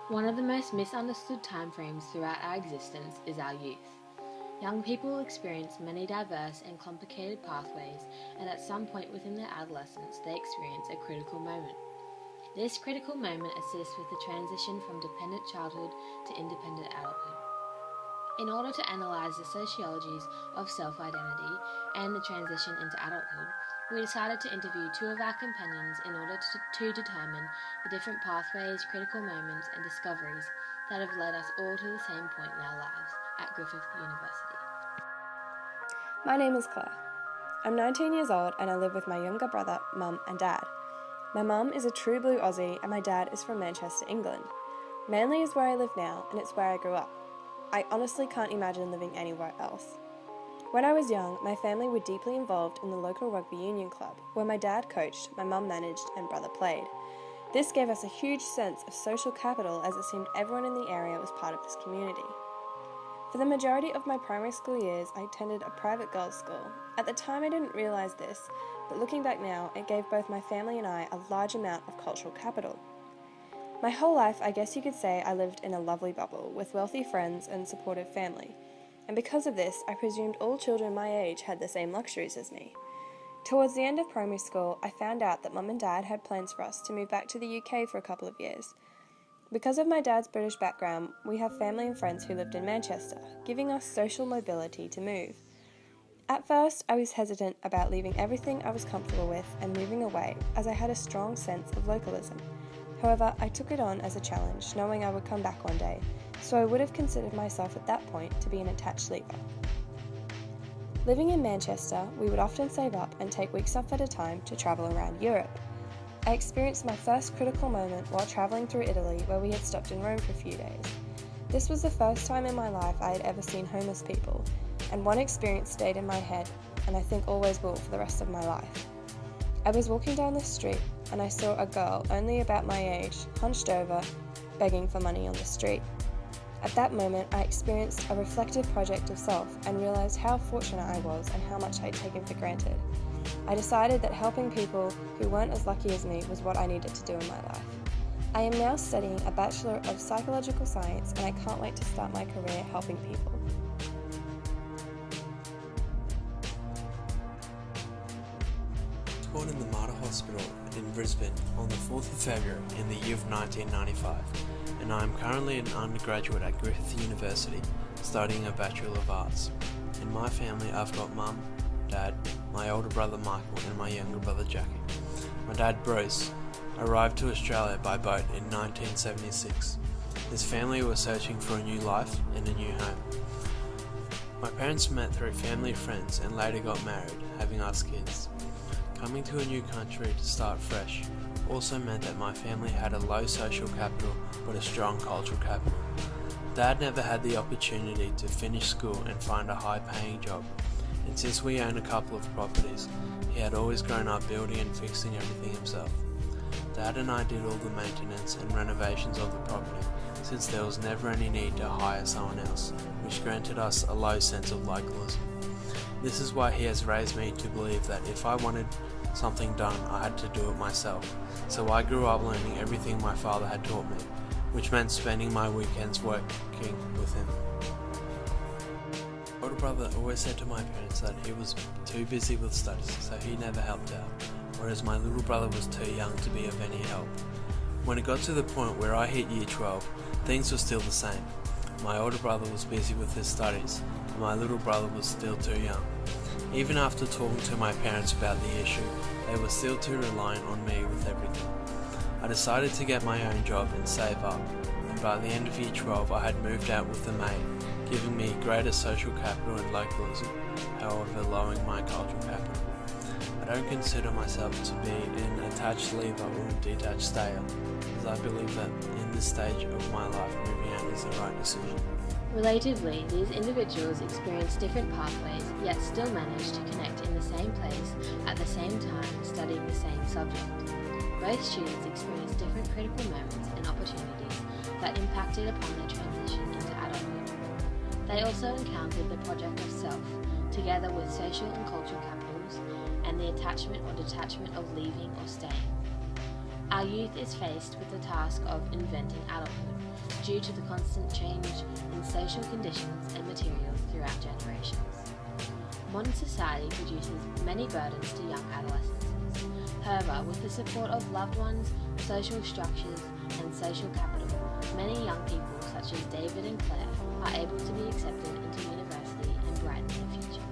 One of the most misunderstood timeframes throughout our existence is our youth. Young people experience many diverse and complicated pathways, and at some point within their adolescence they experience a critical moment. This critical moment assists with the transition from dependent childhood to independent adulthood. In order to analyse the sociologies of self-identity and the transition into adulthood, we decided to interview two of our companions in order to determine the different pathways, critical moments and discoveries that have led us all to the same point in our lives at Griffith University. My name is Clare. I'm 19 years old and I live with my younger brother, mum and dad. My mum is a true blue Aussie and my dad is from Manchester, England. Manly is where I live now and it's where I grew up. I honestly can't imagine living anywhere else. When I was young, my family were deeply involved in the local rugby union club, where my dad coached, my mum managed, and brother played. This gave us a huge sense of social capital as it seemed everyone in the area was part of this community. For the majority of my primary school years, I attended a private girls' school. At the time I didn't realise this, but looking back now, it gave both my family and I a large amount of cultural capital. My whole life, I guess you could say I lived in a lovely bubble, with wealthy friends and supportive family. And because of this, I presumed all children my age had the same luxuries as me. Towards the end of primary school, I found out that mum and dad had plans for us to move back to the UK for a couple of years. Because of my dad's British background, we have family and friends who lived in Manchester, giving us social mobility to move. At first, I was hesitant about leaving everything I was comfortable with and moving away, as I had a strong sense of localism. However, I took it on as a challenge, knowing I would come back one day, so I would have considered myself at that point to be an attached leaver. Living in Manchester, we would often save up and take weeks off at a time to travel around Europe. I experienced my first critical moment while travelling through Italy, where we had stopped in Rome for a few days. This was the first time in my life I had ever seen homeless people, and one experience stayed in my head, and I think always will for the rest of my life. I was walking down the street, and I saw a girl only about my age, hunched over, begging for money on the street. At that moment, I experienced a reflective project of self and realised how fortunate I was and how much I'd taken for granted. I decided that helping people who weren't as lucky as me was what I needed to do in my life. I am now studying a Bachelor of Psychological Science and I can't wait to start my career helping people. Born in the Mater Hospital in Brisbane on the 4th of February in the year of 1995, and I am currently an undergraduate at Griffith University studying a Bachelor of Arts. In my family I've got mum, dad, my older brother Michael and my younger brother Jackie. My dad Bruce arrived to Australia by boat in 1976. His family were searching for a new life and a new home. My parents met through family friends and later got married, having us kids. Coming to a new country to start fresh also meant that my family had a low social capital but a strong cultural capital. Dad never had the opportunity to finish school and find a high-paying job, and since we own a couple of properties, he had always grown up building and fixing everything himself. Dad and I did all the maintenance and renovations of the property, since there was never any need to hire someone else, which granted us a low sense of localism. This is why he has raised me to believe that if I wanted something done, I had to do it myself. So I grew up learning everything my father had taught me, which meant spending my weekends working with him. My older brother always said to my parents that he was too busy with studies, so he never helped out, whereas my little brother was too young to be of any help. When it got to the point where I hit year 12, things were still the same. My older brother was busy with his studies, and my little brother was still too young. Even after talking to my parents about the issue, they were still too reliant on me with everything. I decided to get my own job and save up, and by the end of year 12 I had moved out with a mate, giving me greater social capital and localism, however lowering my cultural capital. I don't consider myself to be an attached leaver or a detached stayer, as I believe that in this stage of my life moving out is the right decision. Relatively, these individuals experience different pathways, yet still manage to connect in the same place at the same time studying the same subject. Both students experienced different critical moments and opportunities that impacted upon their transition into adulthood. They also encountered the project of self, together with social and cultural capitals, and the attachment or detachment of leaving or staying. Our youth is faced with the task of inventing adulthood, due to the constant change in social conditions and materials throughout generations. Modern society produces many burdens to young adolescents. However, with the support of loved ones, social structures, and social capital, many young people, such as David and Clare, are able to be accepted into university and brighten their future.